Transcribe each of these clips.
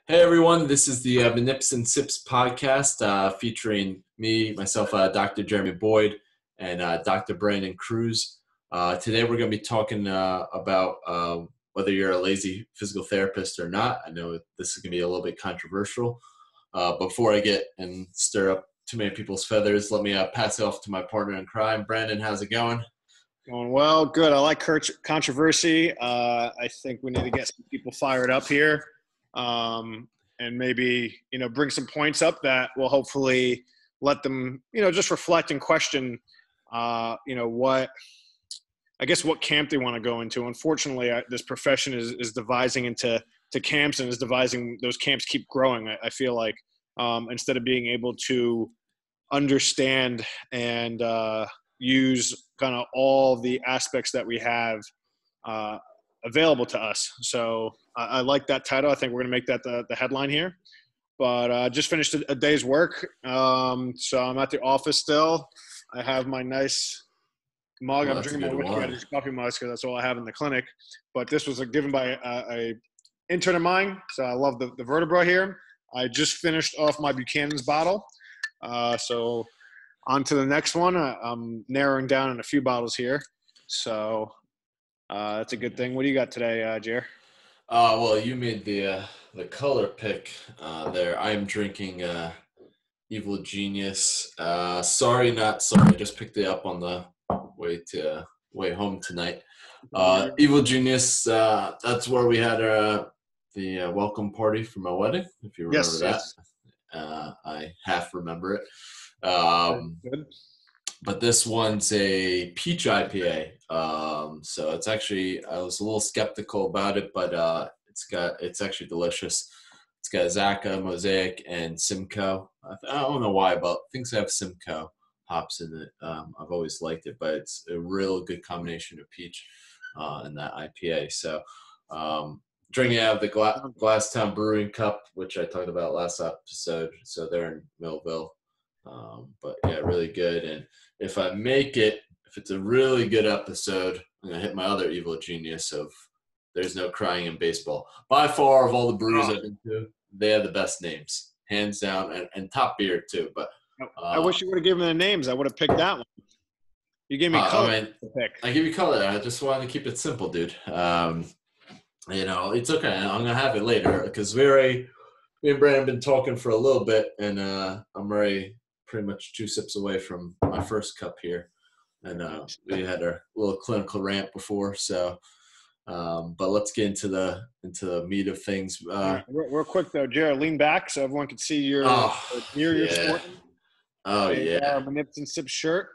Hey everyone, this is the Manips and Sips podcast featuring me, myself, Dr. Jeremy Boyd, and Dr. Brandon Cruz. Today we're going to be talking about whether you're a lazy physical therapist or not. I know this is going to be a little bit controversial. Before I get and stir up too many people's feathers, let me pass it off to my partner in crime. Brandon, how's it going? Going well, good. I like controversy. I think we need to get some people fired up here, and maybe bring some points up that will hopefully let them just reflect and question, what what camp they want to go into. Unfortunately, this profession is devising into camps and is devising those camps keep growing. I feel like instead of being able to understand and use kind of all the aspects that we have available to us. So I like that title. I think we're going to make that the headline here. But I just finished a day's work. So I'm at the office still. I have my nice mug. Well, I'm that's a drinking my good whiskey out one. of this coffee mug because that's all I have in the clinic. But this was given by a intern of mine. So I love the vertebra here. I just finished off my Buchanan's bottle. So on to the next one. I'm narrowing down in a few bottles here. So that's a good thing. What do you got today, Jer? Well, you made the color pick there. I'm drinking Evil Genius. Sorry, not sorry. I just picked it up on the way home tonight. Evil Genius. That's where we had the welcome party for my wedding. If you remember Yes, that, yes. I half remember it. Good. Good. But this one's a peach IPA. So it's actually I was a little skeptical about it, but it's actually delicious. It's got Zaka, Mosaic, and Simcoe. I don't know why, but things have Simcoe hops in it. I've always liked it, but it's a real good combination of peach and that IPA. So drinking out of the Glasstown Brewing Cup, which I talked about last episode. So they're in Millville. But yeah, really good. And if I make it, if it's a really good episode, I'm gonna hit my other evil genius of there's no crying in baseball. By far of all the breweries Oh, I've been to, they have the best names, hands down, and top beer too. But I uh, wish you would have given me the names. I would have picked that one. You gave me color I mean, to pick. I give you color. I just wanted to keep it simple, dude. It's okay. I'm gonna have it later because me and Brandon have been talking for a little bit, and I'm already pretty much 2 sips away from my first cup here. And we had our little clinical rant before, so but let's get into the meat of things. All right, real quick though, Jared, lean back so everyone can see your Oh gear you're yeah, sporting. oh A yeah, Manips and Sips yep.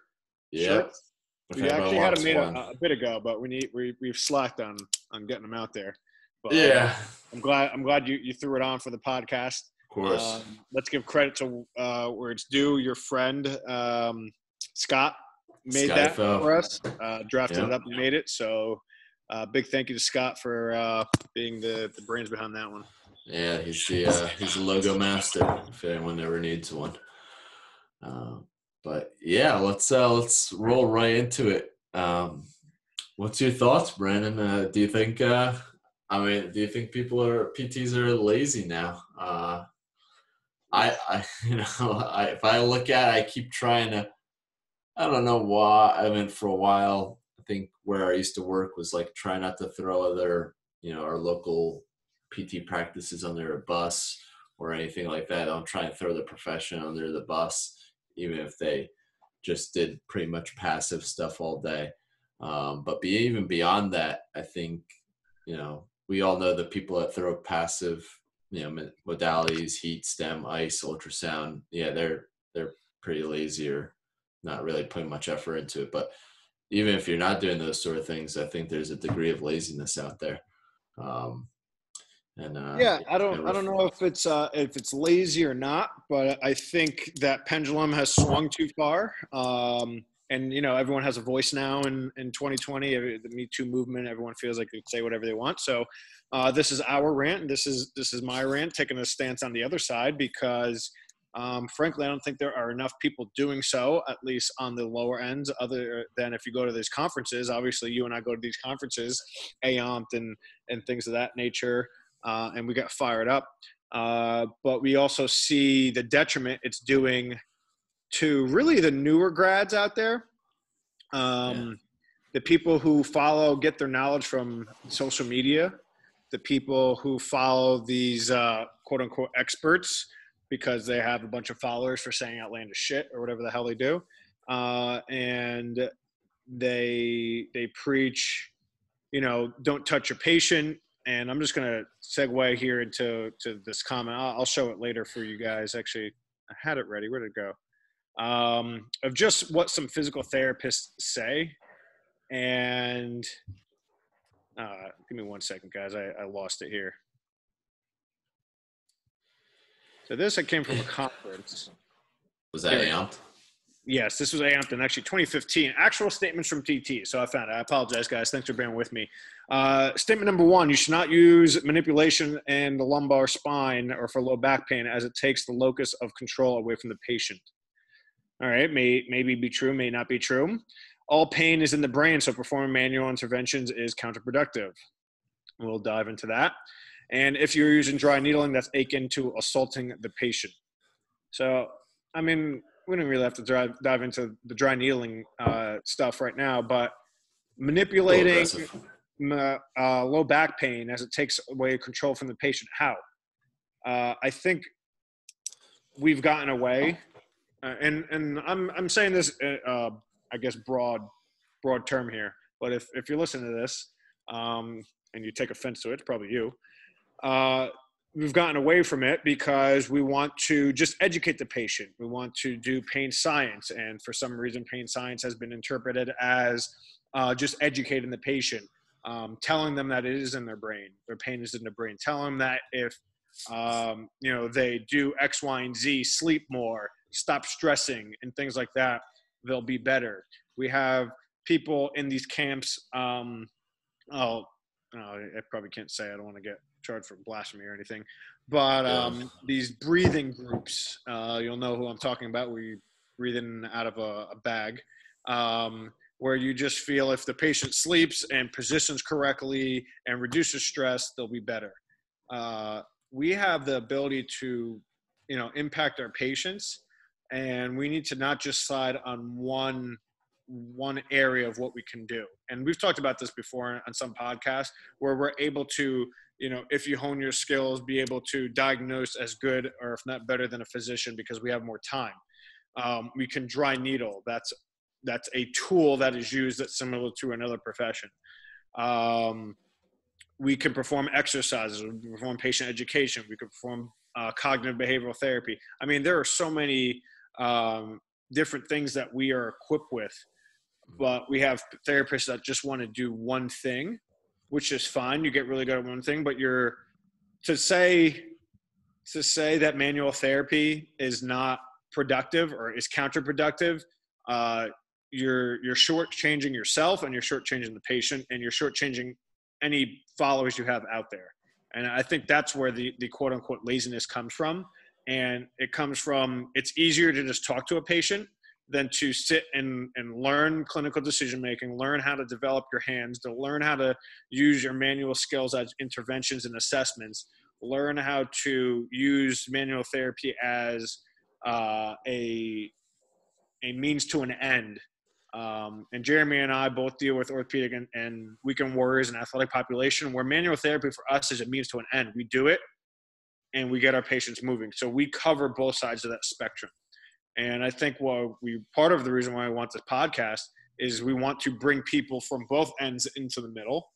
shirts. If We anybody actually had them wants made one, a bit ago, but we've slacked on getting them out there. But yeah, I'm glad you threw it on for the podcast. of course. Let's give credit to where it's due. Your friend Scott made that Skyfo, for us, drafted it yep. up and made it. So big thank you to Scott for being the brains behind that one. Yeah, he's the logo master. If anyone ever needs one. Uh, but yeah, let's roll right into it. What's your thoughts, Brandon? Do you think? Do you think PTs are lazy now? I if I look at it, I keep trying to. I don't know why. I mean, for a while, I think where I used to work was like try not to throw our local PT practices under a bus or anything like that. I don't try and throw the profession under the bus, even if they just did pretty much passive stuff all day. But even beyond that, I think, we all know the people that throw passive, modalities, heat, stem, ice, ultrasound. Yeah, they're pretty lazy or not really putting much effort into it. But even if you're not doing those sort of things, I think there's a degree of laziness out there. Um, and Yeah, I it's don't been I rough. don't know if it's lazy or not, but I think that pendulum has swung too far. And everyone has a voice now in 2020. The Me Too movement, everyone feels like they can say whatever they want. So this is our rant, and this is my rant, taking a stance on the other side because frankly, I don't think there are enough people doing so, at least on the lower ends, other than if you go to these conferences. Obviously, you and I go to these conferences, AOMT and things of that nature, and we got fired up. But we also see the detriment it's doing to really the newer grads out there. The people who get their knowledge from social media, the people who follow these quote unquote experts because they have a bunch of followers for saying outlandish shit or whatever the hell they do. And they preach, don't touch your patient. And I'm just going to segue here into this comment. I'll show it later for you guys. Actually, I had it ready. Where'd it go? Of just what some physical therapists say. And give me 1 second, guys. I lost it here. So this came from a conference. Was that AMP? Yes, this was AMP in actually 2015. Actual statements from TT. So I found it. I apologize, guys. Thanks for bearing with me. Statement number 1, you should not use manipulation in the lumbar spine or for low back pain as it takes the locus of control away from the patient. All right, maybe be true, may not be true. All pain is in the brain, so performing manual interventions is counterproductive. We'll dive into that. And if you're using dry needling, that's akin to assaulting the patient. So, I mean, we don't really have to dive into the dry needling stuff right now, but manipulating low back pain as it takes away control from the patient, how? I think we've gotten away, and I'm saying this, I guess, broad term here, but if you're listening to this and you take offense to it, it's probably you. We've gotten away from it because we want to just educate the patient. We want to do pain science. And for some reason, pain science has been interpreted as just educating the patient, telling them that it is in their brain, their pain is in their brain, telling them that if, they do X, Y, and Z, sleep more, stop stressing and things like that, they'll be better. We have people in these camps. I probably can't say, I don't want to get charged for blasphemy or anything, but these breathing groups, you'll know who I'm talking about, where you breathe in out of a bag, where you just feel if the patient sleeps and positions correctly and reduces stress, they'll be better. We have the ability to, impact our patients, and we need to not just slide on one area of what we can do. And we've talked about this before on some podcasts where we're able to, if you hone your skills, be able to diagnose as good or if not better than a physician because we have more time. We can dry needle. That's a tool that is used that's similar to another profession. We can perform exercises. We can perform patient education. We can perform cognitive behavioral therapy. I mean, there are so many different things that we are equipped with, but we have therapists that just want to do one thing, which is fine. You get really good at one thing, but to say that manual therapy is not productive or is counterproductive, you're shortchanging yourself and you're shortchanging the patient and you're shortchanging any followers you have out there. And I think that's where the quote unquote laziness comes from. And it comes from, it's easier to just talk to a patient than to sit and learn clinical decision-making, learn how to develop your hands, to learn how to use your manual skills as interventions and assessments, learn how to use manual therapy as a means to an end. And Jeremy and I both deal with orthopedic and weekend warriors and athletic population, where manual therapy for us is a means to an end. We do it and we get our patients moving. So we cover both sides of that spectrum. And I think part of the reason why I want this podcast is we want to bring people from both ends into the middle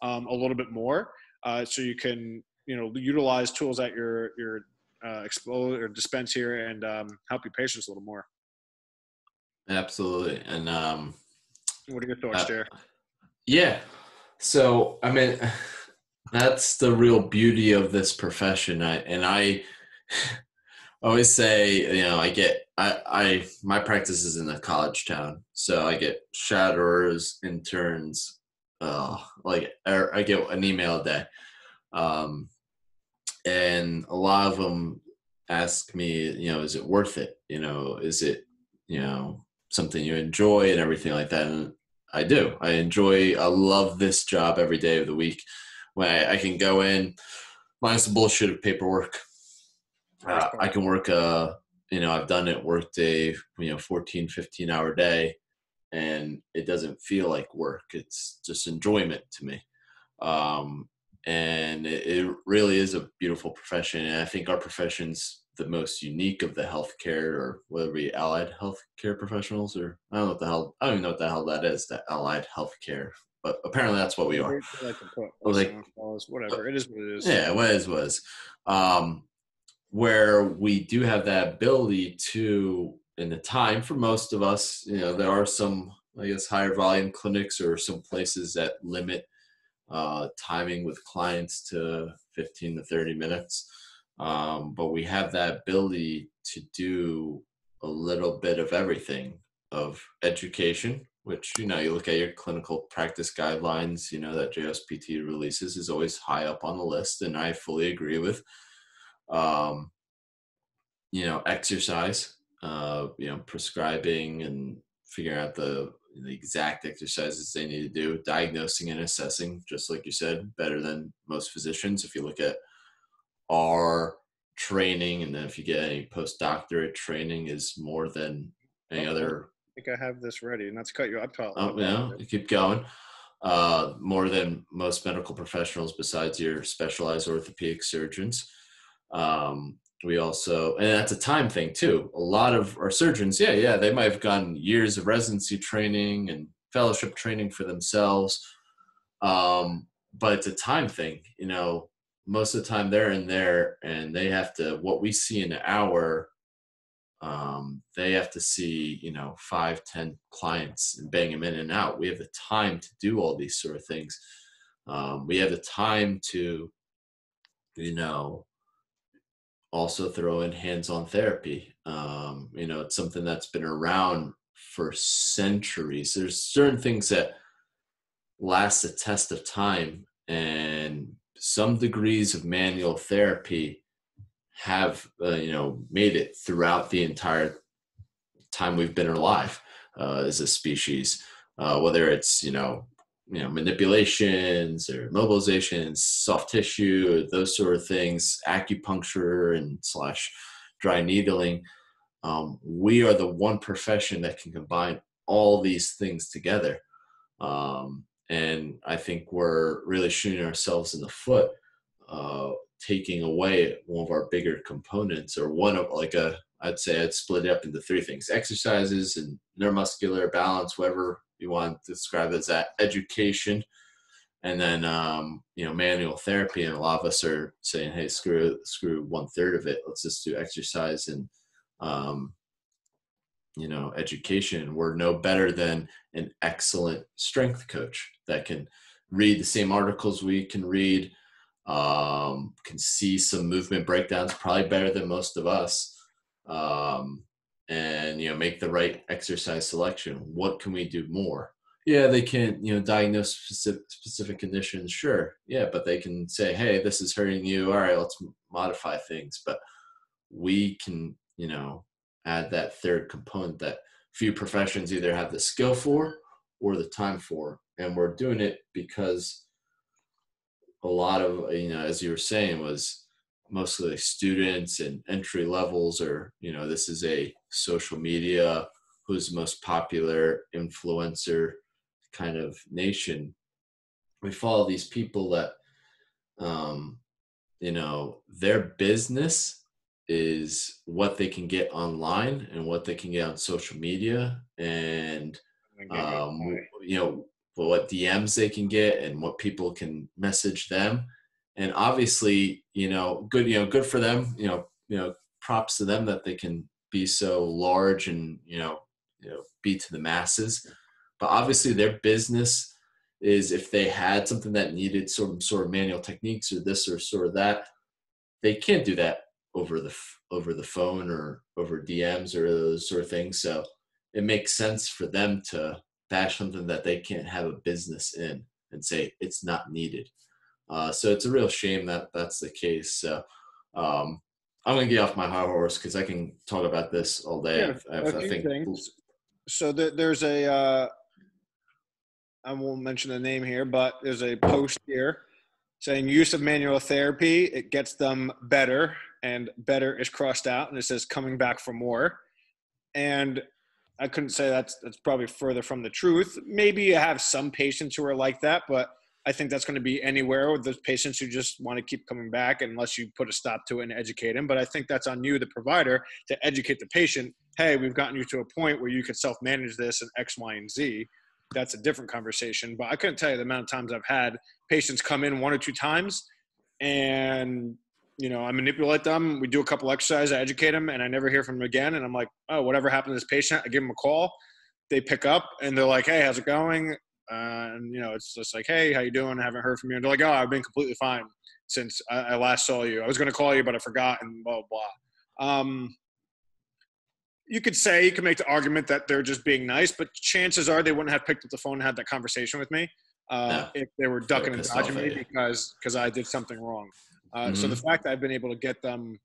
a little bit more, so you can, utilize tools at your expose or dispense here and help your patients a little more. Absolutely. And what are your thoughts, Jer? Yeah. So, I mean, that's the real beauty of this profession. I always say, my practice is in a college town, so I get shadowers, interns, I get an email a day. And a lot of them ask me, is it worth it? Is it, something you enjoy and everything like that? And I do. I love this job every day of the week when I can go in, minus the bullshit of paperwork. I can work I've done it, worked a 14, 15-hour day, and it doesn't feel like work. It's just enjoyment to me. And it really is a beautiful profession. And I think our profession's the most unique of the healthcare, or whether we allied healthcare professionals, or I don't even know what the hell that is, that allied healthcare. But apparently that's what we are. They like to put Like, whatever. It is what it is. yeah, was. Where we do have that ability to, in the time for most of us, there are some, I guess, higher volume clinics or some places that limit timing with clients to 15 to 30 minutes. But we have that ability to do a little bit of everything, of education, which, you look at your clinical practice guidelines, that JSPT releases is always high up on the list, and I fully agree with. Exercise, prescribing and figuring out the exact exercises they need to do, diagnosing and assessing, just like you said, better than most physicians. If you look at our training, and then if you get any postdoctorate training, is more than any other. I think I have this ready, and let's cut you up. You keep going. More than most medical professionals besides your specialized orthopedic surgeons. We also, and that's a time thing too. A lot of our surgeons, they might have gone years of residency training and fellowship training for themselves. But it's a time thing, most of the time they're in there and they have to, what we see in an hour, they have to see, 5, 10 clients and bang them in and out. We have the time to do all these sort of things. We have the time to, also throw in hands-on therapy. It's something that's been around for centuries. There's certain things that last the test of time, and some degrees of manual therapy have, made it throughout the entire time we've been alive as a species, whether it's, manipulations or mobilizations, soft tissue, those sort of things, acupuncture and / dry needling. We are the one profession that can combine all these things together. And I think we're really shooting ourselves in the foot, taking away one of our bigger components, or one of I'd say I'd split it up into 3 things: exercises and neuromuscular balance, whatever you want to describe it as, that education, and then manual therapy. And a lot of us are saying, hey, screw 1/3 of it, let's just do exercise and education. We're no better than an excellent strength coach that can read the same articles we can read, can see some movement breakdowns probably better than most of us, and make the right exercise selection. What can we do more? Yeah, they can diagnose specific conditions, sure, yeah, but they can say, hey, this is hurting you, all right, let's modify things. But we can add that third component that few professions either have the skill for or the time for. And we're doing it because a lot of, as you were saying, was mostly students and entry levels, or, this is a social media, who's the most popular influencer kind of nation. We follow these people that, their business is what they can get online and what they can get on social media, and what DMs they can get and what people can message them. And obviously, good for them, props to them that they can be so large and, be to the masses. But obviously their business is, if they had something that needed some sort of manual techniques or this or sort of that, they can't do that over the phone or over DMs or those sort of things. So it makes sense for them to bash something that they can't have a business in and say it's not needed. So it's a real shame that that's the case. So I'm going to get off my high horse because I can talk about this all day. Yeah, a few things. So there's a, I won't mention the name here, but there's a post here saying use of manual therapy, it gets them better. and better is crossed out and it says coming back for more. And I couldn't say that's probably further from the truth. Maybe you have some patients who are like that, but I think that's going to be anywhere with those patients who just want to keep coming back unless you put a stop to it and educate them. But I think that's on you, the provider, to educate the patient. Hey, we've gotten you to a point where you can self-manage this and X, Y, and Z. That's a different conversation. But I couldn't tell you the amount of times I've had patients come in 1 or 2 times and, I manipulate them. We do a couple exercises, I educate them, and I never hear from them again. And I'm like, oh, whatever happened to this patient? I give them a call. They pick up and they're like, hey, how's it going? And it's just like, hey, how you doing? I haven't heard from you. And they're like, oh, I've been completely fine since I last saw you. I was going to call you, but I forgot, and blah, blah. You could make the argument that they're just being nice, but chances are they wouldn't have picked up the phone and had that conversation with me if they were ducking and dodging me because I did something wrong. So the fact that I've been able to get them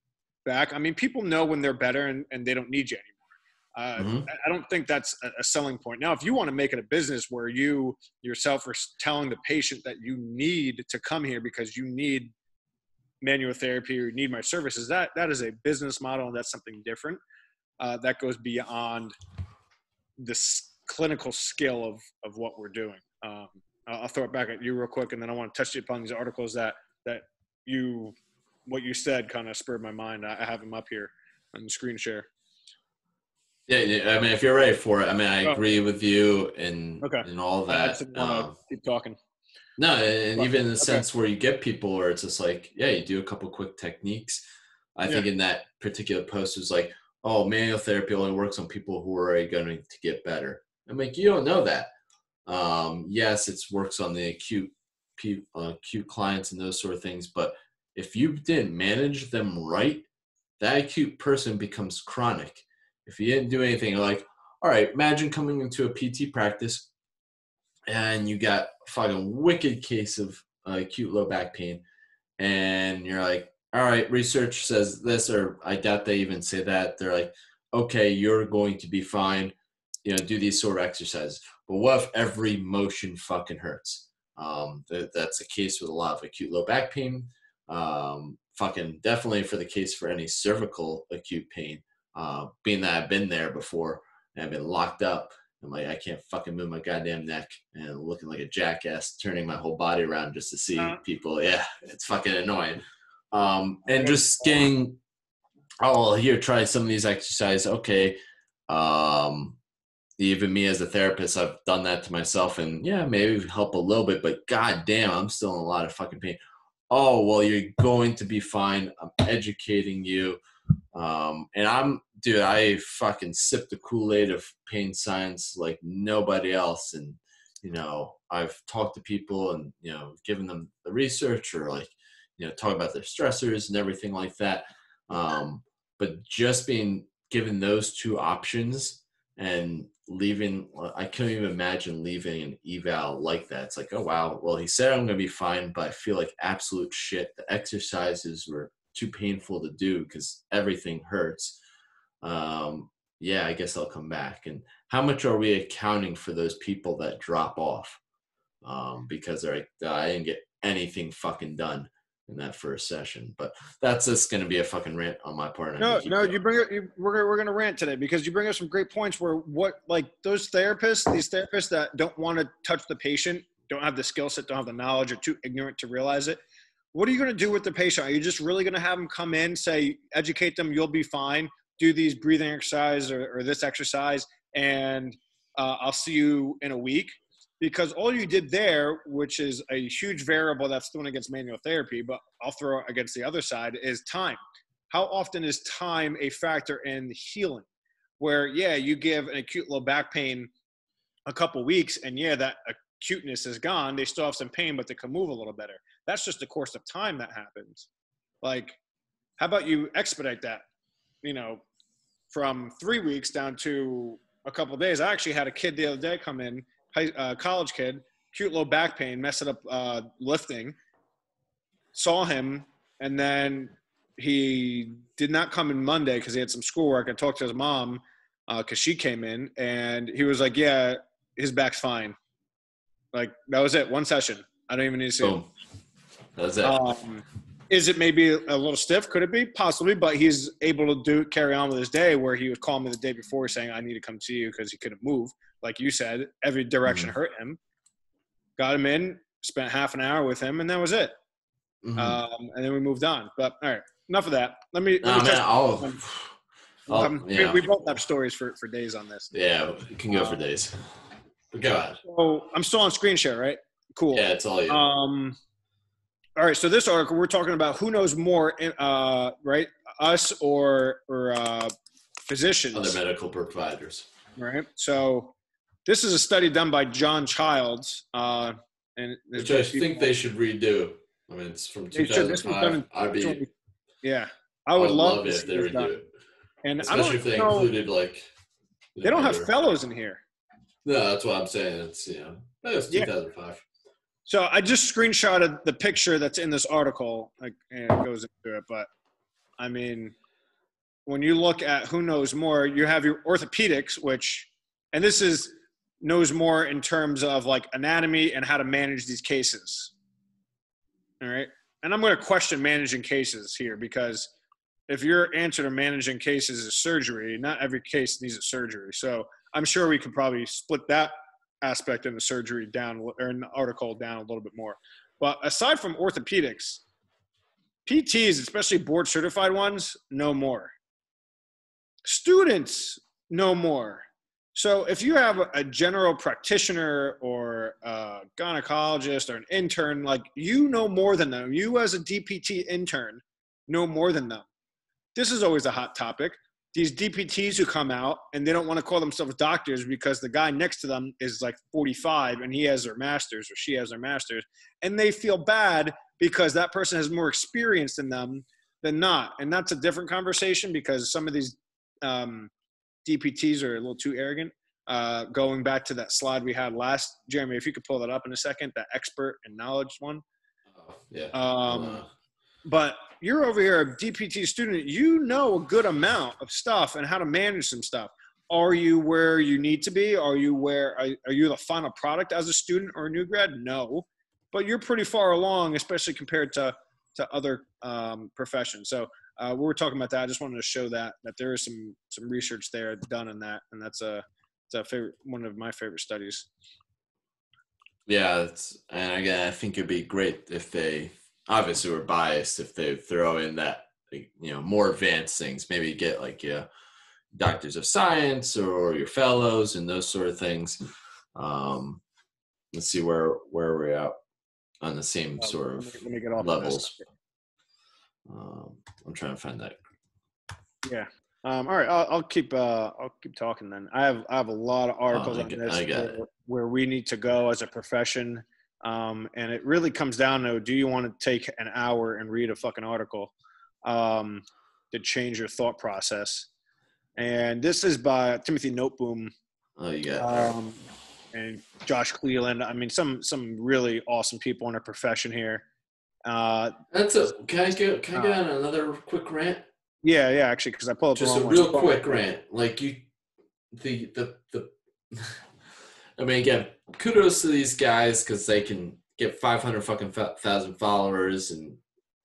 back, people know when they're better and they don't need you anymore. I don't think that's a selling point. Now, if you want to make it a business where you yourself are telling the patient that you need to come here because you need manual therapy or you need my services, that is a business model, and that's something different. That goes beyond this clinical skill of what we're doing. I'll throw it back at you real quick, and then I want to touch upon these articles that what you said kind of spurred my mind. I have them up here on the screen share. Yeah, if you're ready for it, I agree with you and all that. I didn't want to keep talking. No, and even in the sense where you get people where it's just like, yeah, you do a couple quick techniques. I think in that particular post it was like, oh, manual therapy only works on people who are already going to get better. I'm like, you don't know that. Yes, it works on the acute clients and those sort of things, but if you didn't manage them right, that acute person becomes chronic. If you didn't do anything, like, all right, imagine coming into a PT practice and you got a fucking wicked case of acute low back pain, and you're like, all right, research says this, or I doubt they even say that. They're like, okay, you're going to be fine, do these sort of exercises. But what if every motion fucking hurts? That's a case with a lot of acute low back pain. Fucking definitely for the case for any cervical acute pain. Being that I've been there before and I've been locked up, I'm like, I can't fucking move my goddamn neck and looking like a jackass, turning my whole body around just to see people. Yeah, it's fucking annoying. And just getting, here, try some of these exercises. Okay. Even me as a therapist, I've done that to myself, and yeah, maybe help a little bit, but goddamn, I'm still in a lot of fucking pain. Oh, well, you're going to be fine. I'm educating you. And I fucking sip the Kool-Aid of pain science like nobody else. And, I've talked to people and, given them the research or talk about their stressors and everything like that. But just being given those two options and leaving, I couldn't even imagine leaving an eval like that. It's like, oh, wow. Well, he said I'm going to be fine, but I feel like absolute shit. The exercises were too painful to do because everything hurts. I guess I'll come back. And how much are we accounting for those people that drop off because they're like, I didn't get anything fucking done in that first session? But that's just going to be a fucking rant on my part. No, you bring it. We're going to rant today because you bring up some great points where these therapists that don't want to touch the patient, don't have the skill set, don't have the knowledge, or too ignorant to realize it. What are you going to do with the patient? Are you just really going to have them come in, say, educate them, you'll be fine, do these breathing exercise or this exercise, and I'll see you in a week? Because all you did there, which is a huge variable that's thrown against manual therapy, but I'll throw it against the other side, is time. How often is time a factor in healing? Where, you give an acute low back pain a couple weeks, and that acuteness is gone. They still have some pain, but they can move a little better. That's just the course of time that happens. Like, how about you expedite that, from 3 weeks down to a couple of days? I actually had a kid the other day come in, college kid, acute low back pain, messing up lifting, saw him, and then he did not come in Monday because he had some schoolwork. I talked to his mom because she came in, and he was like, yeah, his back's fine. Like, that was it. One session. I don't even need to see him. That was it. Is it maybe a little stiff? Could it be? Possibly, but he's able to carry on with his day where he would call me the day before saying, I need to come see you because he couldn't move. Like you said, every direction hurt him. Got him in, spent half an hour with him, and that was it. And then we moved on. But all right, enough of that. Let me we both have stories for days on this. Yeah, we can go for days. But go ahead. So I'm still on screen share, right? Cool. Yeah, it's all you. All right, so this article, we're talking about who knows more, right? Us or physicians. Other medical providers. Right. So this is a study done by John Childs. Which I think they should redo. I mean, it's from 2005. I would love it if they redo it. And especially if they included, like... They don't have fellows in here. No, that's what I'm saying. It's, it's 2005. So I just screenshotted the picture that's in this article, and it goes into it. But, I mean, when you look at who knows more, you have your orthopedics, and this is knows more in terms of, like, anatomy and how to manage these cases. All right? And I'm going to question managing cases here because if your answer to managing cases is surgery, not every case needs a surgery. So I'm sure we could probably split that aspect in the surgery down, or in the article down a little bit more. But aside from orthopedics, PTs, especially board certified ones, know more. Students know more. So if you have a general practitioner or a gynecologist or an intern, like, you know more than them. You as a DPT intern know more than them. This is always a hot topic. These DPTs who come out and they don't want to call themselves doctors because the guy next to them is like 45 and he has their master's or she has their master's, and they feel bad because that person has more experience than them than not. And that's a different conversation because some of these DPTs are a little too arrogant. Going back to that slide we had last, Jeremy, if you could pull that up in a second, that expert and knowledge one. But you're over here, a DPT student, you know a good amount of stuff and how to manage some stuff. Are you where you need to be? Are you the final product as a student or a new grad? No, but you're pretty far along, especially compared to other professions. So we were talking about that. I just wanted to show that there is some research there done in that, and that's one of my favorite studies. Yeah, and again, I think it'd be great if they. Obviously, we're biased if they throw in that, more advanced things. Maybe get like doctors of science or your fellows and those sort of things. Let's see where we're at on the same sort of let me get off levels. I'm trying to find that. Yeah. All right. I'll keep talking then. I have a lot of articles on this where we need to go as a profession. And it really comes down to, do you want to take an hour and read a fucking article to change your thought process? And this is by Timothy Noteboom. Oh, yeah. And Josh Cleland. I mean, some really awesome people in our profession here. Can I get on another quick rant? Yeah, actually, because I pulled up just a real quick rant. Like I mean, again, kudos to these guys because they can get 500,000 followers and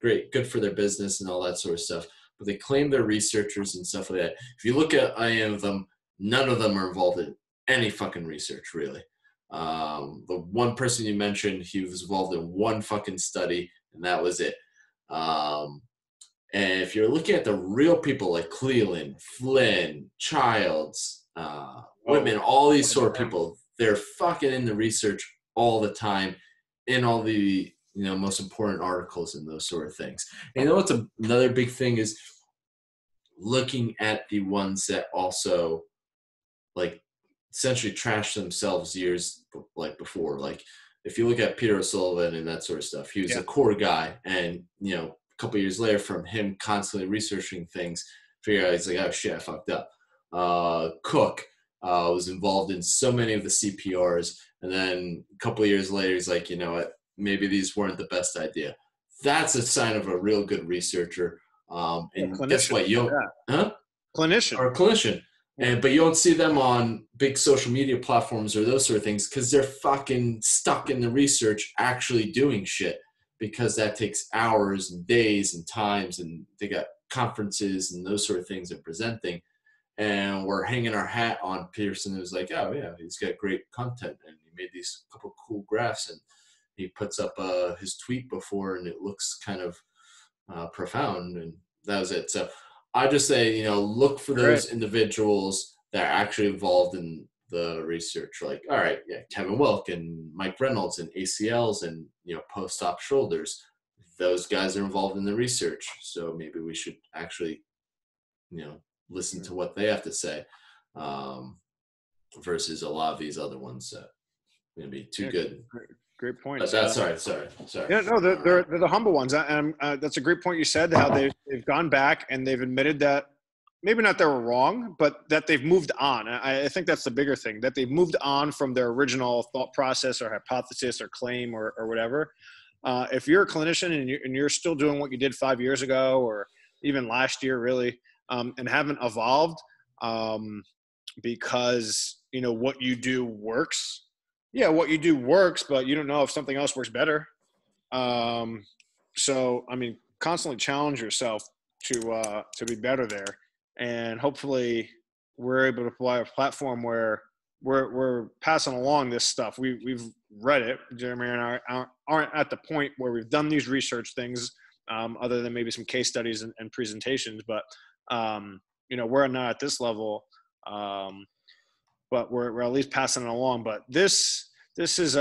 good for their business and all that sort of stuff. But they claim they're researchers and stuff like that. If you look at any of them, none of them are involved in any fucking research, really. The one person you mentioned, he was involved in one fucking study, and that was it. And if you're looking at the real people like Cleland, Flynn, Childs, Whitman, all these sort of people, they're fucking in the research all the time in all the most important articles and those sort of things. And what's another big thing is looking at the ones that also like essentially trash themselves years like before. Like if you look at Peter O'Sullivan and that sort of stuff, he was a core guy, and a couple of years later from him constantly researching things, figure out he's like, oh shit, I fucked up. Cook was involved in so many of the CPRs, and then a couple of years later he's like, you know what, maybe these weren't the best idea. That's a sign of a real good researcher. And guess what, clinician. But you don't see them on big social media platforms or those sort of things because they're fucking stuck in the research actually doing shit. because that takes hours and days and times, and they got conferences and those sort of things and presenting. And we're hanging our hat on Pearson, who's like, oh yeah, he's got great content and he made these couple cool graphs, and he puts up his tweet before and it looks kind of profound, and that was it. So I just say, look for those individuals that are actually involved in the research. Like, all right, yeah, Kevin Wilk and Mike Reynolds and ACLs and post-op shoulders. Those guys are involved in the research, so maybe we should actually, listen to what they have to say, versus a lot of these other ones that are going to be too good. Great point. But sorry. Yeah, no, they're the humble ones. And that's a great point you said, how they've gone back and they've admitted that maybe not they were wrong, but that they've moved on. I think that's the bigger thing, that they've moved on from their original thought process or hypothesis or claim or whatever. If you're a clinician and you're still doing what you did 5 years ago or even last year, really, and haven't evolved, because what you do works. Yeah, what you do works, but you don't know if something else works better. So I mean, constantly challenge yourself to be better there, and hopefully we're able to provide a platform where we're passing along this stuff. We've read it. Jeremy and I aren't at the point where we've done these research things, other than maybe some case studies and presentations, but we're not at this level, but we're at least passing it along. But this is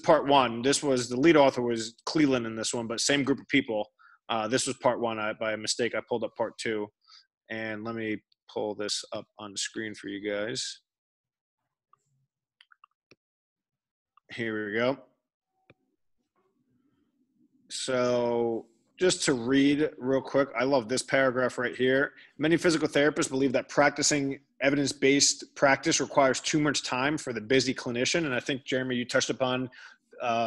part one. This was, the lead author was Cleland in this one, but same group of people. This was part one. By mistake, I pulled up part two, and let me pull this up on the screen for you guys. Here we go. So just to read real quick, I love this paragraph right here. Many physical therapists believe that practicing evidence-based practice requires too much time for the busy clinician. And I think, Jeremy, you touched upon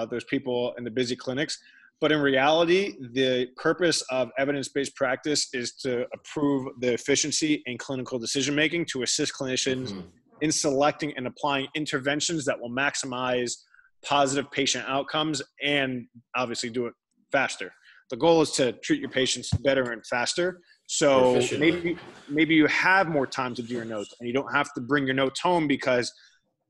those people in the busy clinics. But in reality, the purpose of evidence-based practice is to improve the efficiency in clinical decision-making, to assist clinicians in selecting and applying interventions that will maximize positive patient outcomes and obviously do it faster. The goal is to treat your patients better and faster. So maybe you have more time to do your notes, and you don't have to bring your notes home, because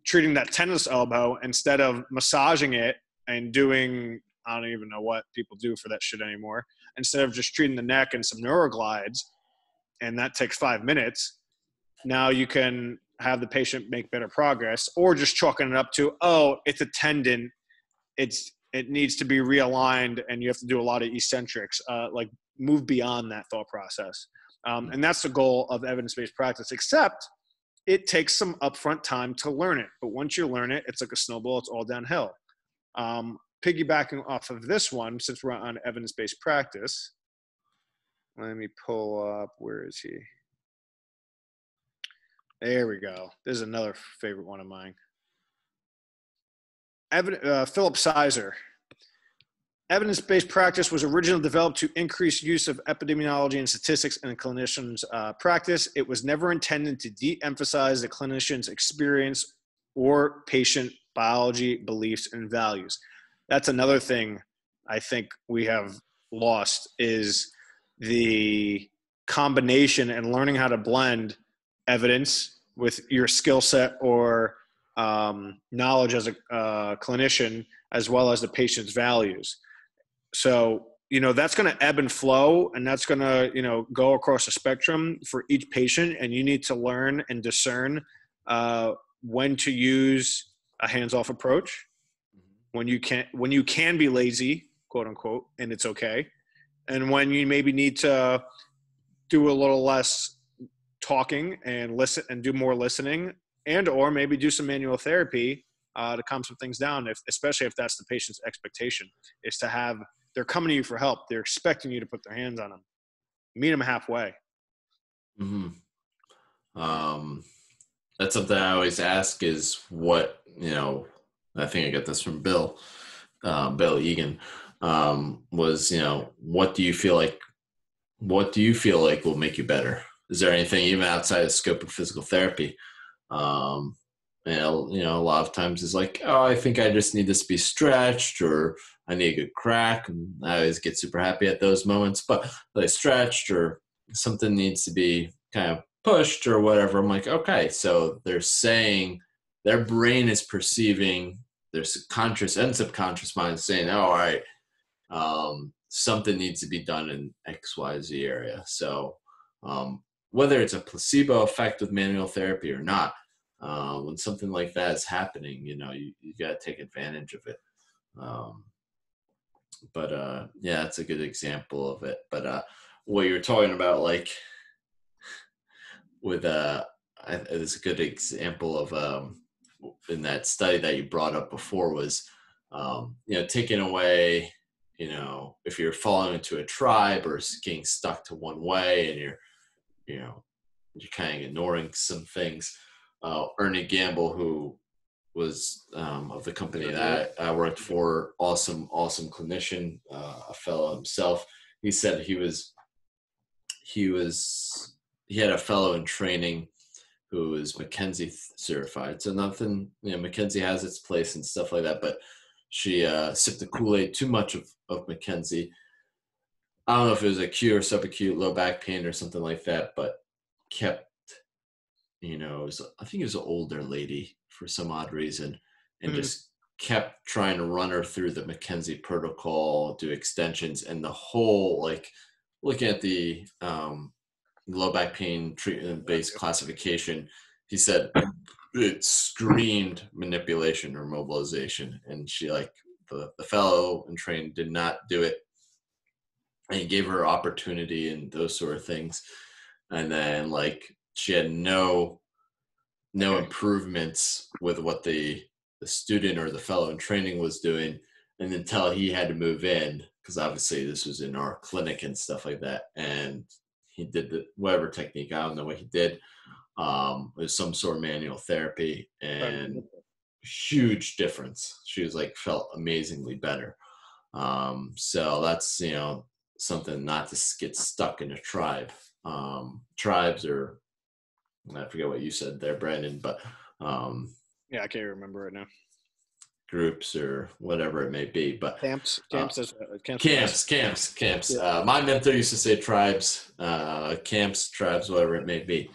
treating that tennis elbow, instead of massaging it and doing, I don't even know what people do for that shit anymore, instead of just treating the neck and some neuroglides, and that takes 5 minutes, now you can have the patient make better progress, or just chalking it up to, oh, it's a tendon, it needs to be realigned and you have to do a lot of eccentrics, like move beyond that thought process. And that's the goal of evidence-based practice, except it takes some upfront time to learn it. But once you learn it, it's like a snowball, it's all downhill. Piggybacking off of this one, since we're on evidence-based practice, let me pull up, where is he? There we go. This is another favorite one of mine. Philip Sizer. Evidence-based practice was originally developed to increase use of epidemiology and statistics in clinicians' practice. It was never intended to de-emphasize the clinician's experience or patient biology, beliefs, and values. That's another thing I think we have lost, is the combination and learning how to blend evidence with your skill set or knowledge as a clinician, as well as the patient's values. So, that's going to ebb and flow, and that's going to, go across the spectrum for each patient. And you need to learn and discern when to use a hands-off approach, when you can be lazy, quote unquote, and it's okay. And when you maybe need to do a little less talking and listen and do more listening, and or maybe do some manual therapy to calm some things down, especially if that's the patient's expectation, is to have, they're coming to you for help. They're expecting you to put their hands on them. Meet them halfway. Mm-hmm. That's something I always ask, is what, I think I got this from Bill Egan, was, what do you feel like will make you better? Is there anything even outside the scope of physical therapy, A lot of times is like, oh, I think I just need this to be stretched, or I need a good crack. And I always get super happy at those moments, but they stretched or something needs to be kind of pushed or whatever. I'm like, okay, so they're saying their brain is perceiving, their conscious and subconscious mind is saying, oh, all right, something needs to be done in XYZ area. So whether it's a placebo effect with manual therapy or not, when something like that is happening, you got to take advantage of it. Yeah, that's a good example of it. But what you're talking about, like with it's a good example of in that study that you brought up before was taking away, if you're falling into a tribe or getting stuck to one way and you're kind of ignoring some things. Ernie Gamble, who was of the company that I worked for, awesome clinician, a fellow himself. He said he had a fellow in training who was McKenzie certified. So nothing, McKenzie has its place and stuff like that, but she sipped the Kool-Aid too much of McKenzie. I don't know if it was acute or subacute low back pain or something like that, but kept, I think it was an older lady for some odd reason, and just kept trying to run her through the McKenzie protocol, do extensions, and the whole, like, looking at the low back pain treatment-based classification, he said it screamed manipulation or mobilization, and she, like, the fellow in training did not do it, and he gave her opportunity and those sort of things, and then, like, she had no improvements with what the student or the fellow in training was doing, and until he had to move in, because obviously this was in our clinic and stuff like that, and he did the whatever technique, I don't know what he did. It was some sort of manual therapy, and huge difference. She was like, felt amazingly better. So that's, something not to get stuck in a tribe. Tribes are, I forget what you said there, Brandon, but yeah, I can't remember right now. Groups or whatever it may be, but camps. Yeah. My mentor used to say tribes, camps, tribes, whatever it may be.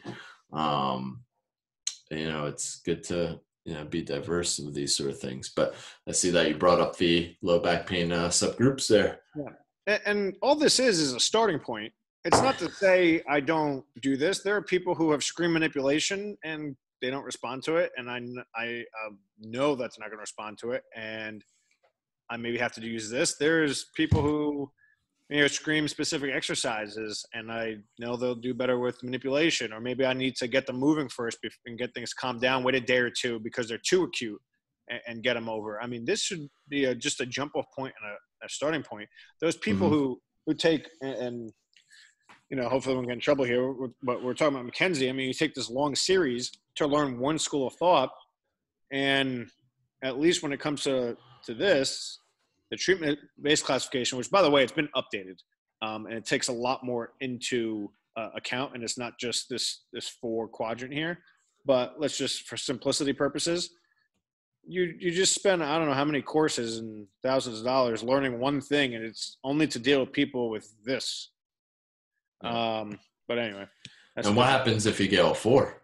It's good to be diverse with these sort of things. But I see that you brought up the low back pain subgroups there. Yeah, and all this is a starting point. It's not to say I don't do this. There are people who have screen manipulation and they don't respond to it, and I know that's not going to respond to it, and I maybe have to use this. There's people who scream specific exercises, and I know they'll do better with manipulation, or maybe I need to get them moving first and get things calmed down, wait a day or two because they're too acute, and get them over. I mean, this should be just a jump off point and a starting point. Those people who take and hopefully we won't get in trouble here, but we're talking about McKenzie. I mean, you take this long series to learn one school of thought, and at least when it comes to this, the treatment-based classification, which, by the way, it's been updated, and it takes a lot more into account, and it's not just this 4-quadrant here. But let's just, for simplicity purposes, you just spend, I don't know how many courses and thousands of dollars learning one thing, and it's only to deal with people with this. Yeah. But anyway. And what happens if you get all 4?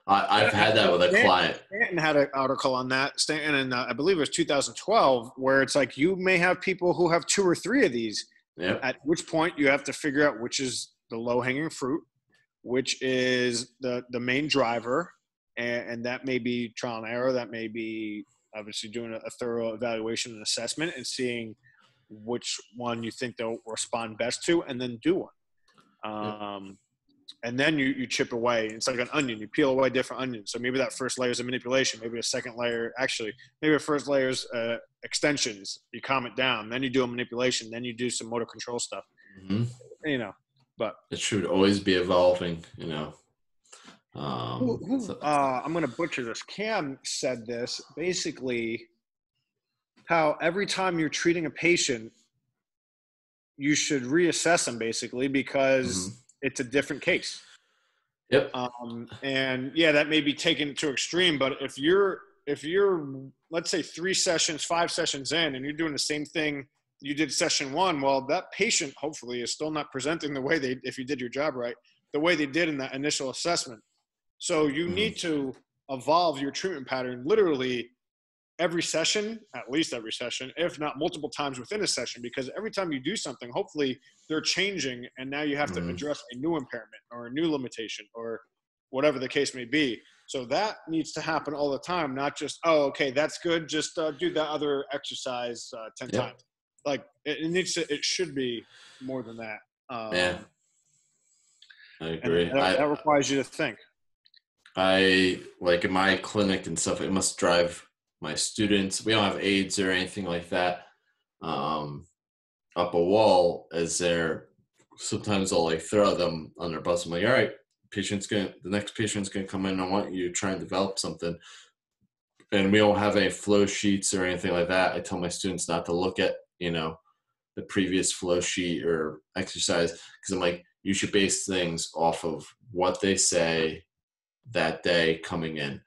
I've had that with a client. Stanton had an article on that. Stanton, and I believe it was 2012, where it's like you may have people who have 2 or 3 of these. Yep. At which point you have to figure out which is the low-hanging fruit, which is the main driver, and that may be trial and error. That may be obviously doing a thorough evaluation and assessment and seeing which one you think they'll respond best to, and then do one. And then you chip away. It's like an onion. You peel away different onions. So maybe that first layer is a manipulation. Maybe a second layer, maybe a first layer is extensions. You calm it down. Then you do a manipulation. Then you do some motor control stuff. But it should always be evolving, I'm going to butcher this. Cam said this, basically, how every time you're treating a patient, you should reassess them, basically, because it's a different case. Yep. And yeah, that may be taken to extreme, but if you're, let's say 3 sessions, 5 sessions in, and you're doing the same thing you did session 1, well, that patient hopefully is still not presenting the way they, if you did your job right, the way they did in that initial assessment. So you need to evolve your treatment pattern literally every session, at least every session, if not multiple times within a session, because every time you do something, hopefully they're changing, and now you have to address a new impairment or a new limitation or whatever the case may be. So that needs to happen all the time, not just, oh, okay, that's good, just do that other exercise 10 times. Like it should be more than that. Yeah, I agree. And that requires you to think. I like in my clinic and stuff, it must drive my students. We don't have aides or anything like that up a wall, as they're sometimes I'll like throw them on their bus. I'm like, all right, the next patient's gonna come in. I want you to try and develop something. And we don't have any flow sheets or anything like that. I tell my students not to look at, the previous flow sheet or exercise, because I'm like, you should base things off of what they say that day coming in.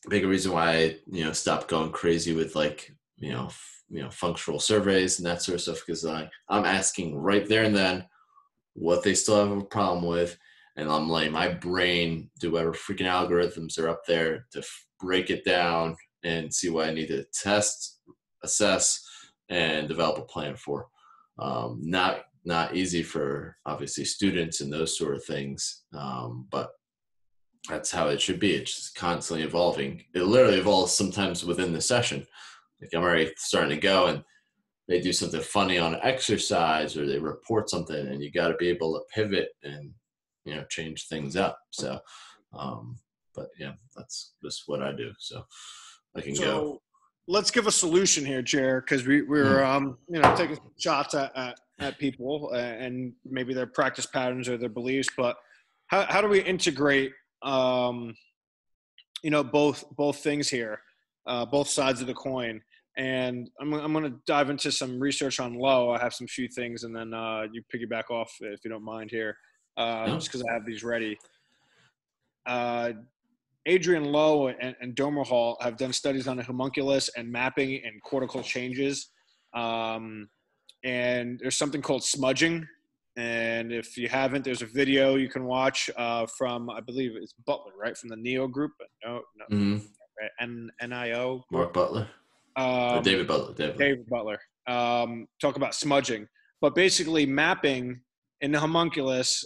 Big reason why I, stopped going crazy with like, functional surveys and that sort of stuff, because I'm asking right there and then what they still have a problem with, and I'm letting my brain do whatever freaking algorithms are up there to break it down and see what I need to test, assess, and develop a plan for. Not easy for obviously students and those sort of things, but that's how it should be. It's just constantly evolving. It literally evolves sometimes within the session. Like I'm already starting to go and they do something funny on an exercise or they report something, and you got to be able to pivot and, change things up. So, but yeah, that's just what I do. So I can go. Let's give a solution here, Jer, because we're taking shots at people and maybe their practice patterns or their beliefs. But how do we integrate both things here, both sides of the coin? And I'm going to dive into some research on Low. I have some few things, and then you piggyback off if you don't mind here, just because I have these ready. Adrian Lowe and Domerhall have done studies on the homunculus and mapping and cortical changes. And there's something called smudging. And if you haven't, there's a video you can watch from, I believe it's Butler, right? From the NEO group. No. NIO. Mark Butler. David Butler. David Butler. Talk about smudging. But basically mapping in the homunculus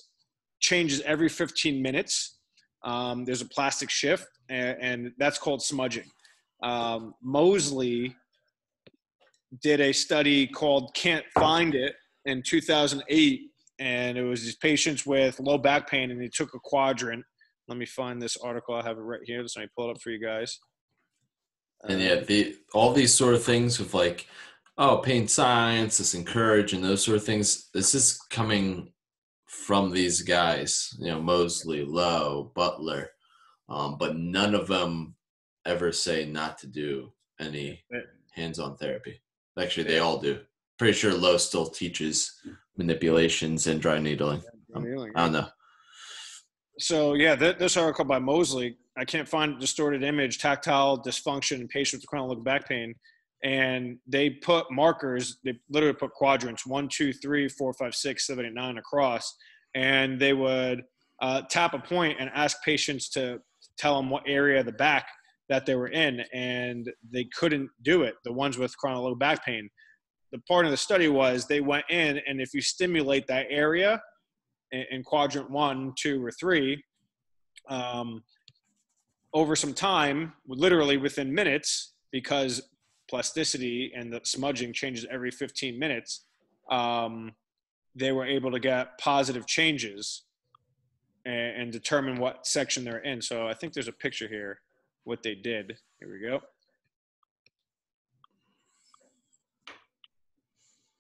changes every 15 minutes. There's a plastic shift, and that's called smudging. Mosley did a study called Can't Find It in 2008, and it was these patients with low back pain, and they took a quadrant. Let me find this article. I have it right here. So let me pull it up for you guys. And yeah, all these sort of things with like, pain science, this encourage, and those sort of things, this is coming from these guys, Mosley, Lowe, Butler, but none of them ever say not to do any hands-on therapy. Actually, they all do. Pretty sure Lowe still teaches manipulations and dry needling. I don't know. So yeah, this article by Mosley, I can't find distorted image, tactile dysfunction in patients with chronic low back pain. And they put markers, they literally put quadrants, 1, 2, 3, 4, 5, 6, 7, 8, 9 across. And they would tap a point and ask patients to tell them what area of the back that they were in. And they couldn't do it, the ones with chronic low back pain. The part of the study was they went in, and if you stimulate that area in quadrant 1, 2, or 3, over some time, literally within minutes, because plasticity and the smudging changes every 15 minutes, they were able to get positive changes and determine what section they're in. So I think there's a picture here, what they did. Here we go.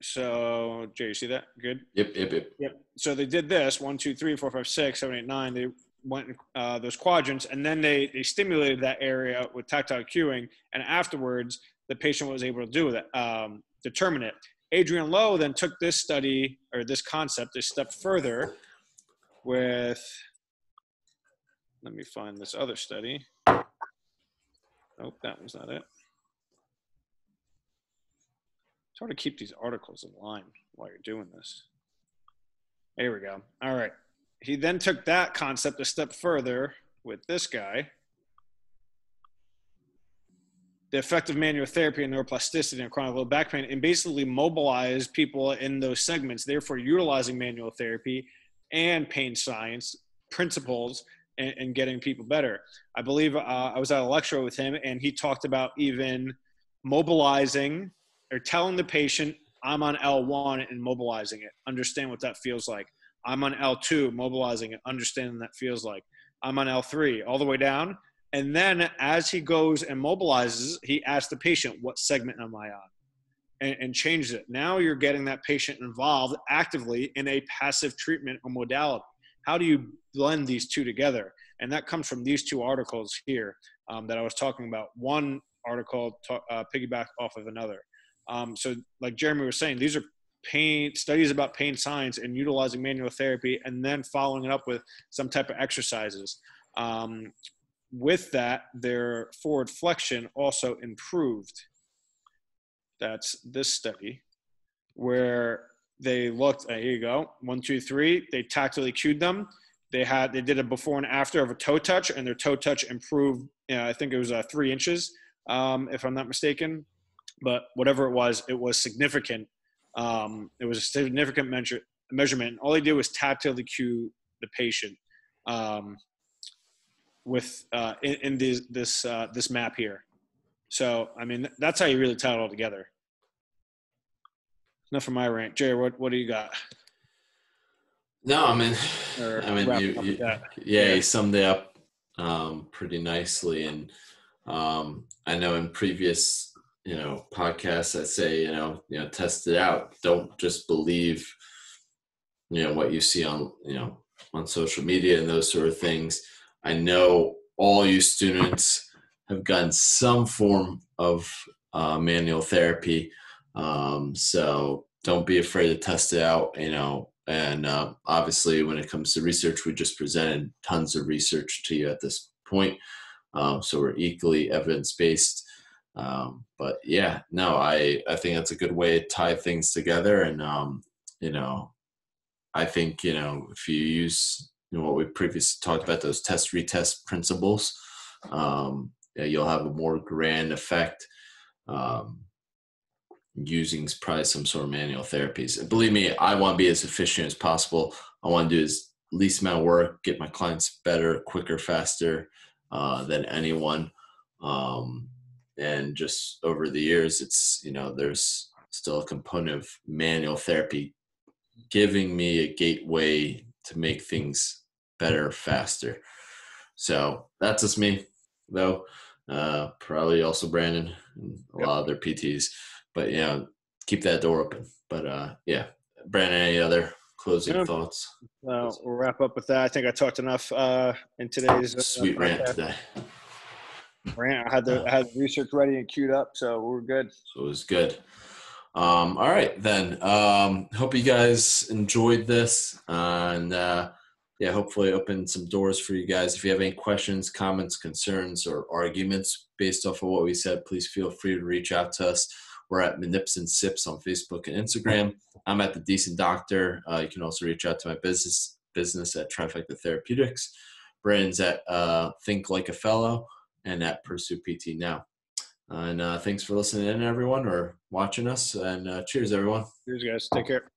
So, Jay, you see that? Good? Yep. So they did this, 1, 2, 3, 4, 5, 6, 7, 8, 9. They went those quadrants, and then they stimulated that area with tactile cueing, and afterwards the patient was able to do that, determine it. Adrian Lowe then took this study, or this concept, a step further, with, let me find this other study. Nope, that was not it. It's hard to keep these articles in line while you're doing this. Here we go. All right. He then took that concept a step further with this guy. The effect of manual therapy and neuroplasticity and chronic low back pain, and basically mobilize people in those segments, therefore utilizing manual therapy and pain science principles and getting people better. I believe I was at a lecture with him, and he talked about even mobilizing or telling the patient, I'm on L1 and mobilizing it. Understand what that feels like. I'm on L2, mobilizing it, understanding that feels like. I'm on L3, all the way down. And then as he goes and mobilizes, he asks the patient, what segment am I on? And changes it. Now you're getting that patient involved actively in a passive treatment or modality. How do you blend these two together? And that comes from these two articles here that I was talking about. One article piggyback off of another. So like Jeremy was saying, these are pain studies about pain science and utilizing manual therapy, and then following it up with some type of exercises. With that, their forward flexion also improved. That's this study where they looked, here you go, 1, 2, 3, they tactily cued them. They did a before and after of a toe touch, and their toe touch improved, I think it was 3 inches, if I'm not mistaken, but whatever it was significant. It was a significant measurement. All they did was tactily cue the patient with in this map here. So, I mean, that's how you really tie it all together. Enough of my rant. Jerry, what do you got? No, I mean, You you summed it up pretty nicely. And I know in previous, podcasts, I say, test it out. Don't just believe, what you see on social media and those sort of things. I know all you students have gotten some form of manual therapy. So don't be afraid to test it out, and obviously when it comes to research, we just presented tons of research to you at this point. So we're equally evidence-based. But yeah, no, I think that's a good way to tie things together. And, I think, if you use what we previously talked about, those test retest principles, you'll have a more grand effect using probably some sort of manual therapies. And believe me, I want to be as efficient as possible. I want to do as least amount of work, get my clients better, quicker, faster than anyone. And just over the years, it's, there's still a component of manual therapy giving me a gateway to make things better, faster. So that's just me, though. Probably also Brandon and a lot of other PTs. But, keep that door open. But, Brandon, any other closing thoughts? We'll wrap up with that. I think I talked enough in today's sweet rant today. I had the research ready and queued up, so we're good. So it was good. All right, then. Hope you guys enjoyed this, and hopefully open some doors for you guys. If you have any questions, comments, concerns, or arguments based off of what we said, please feel free to reach out to us. We're at Nips and Sips on Facebook and Instagram. I'm at The Decent Doctor. You can also reach out to my business at Trifecta Therapeutics. Brandon's at Think Like a Fellow and at Pursue PT Now. And thanks for listening in, everyone, or watching us. And cheers, everyone. Cheers, guys. Take care.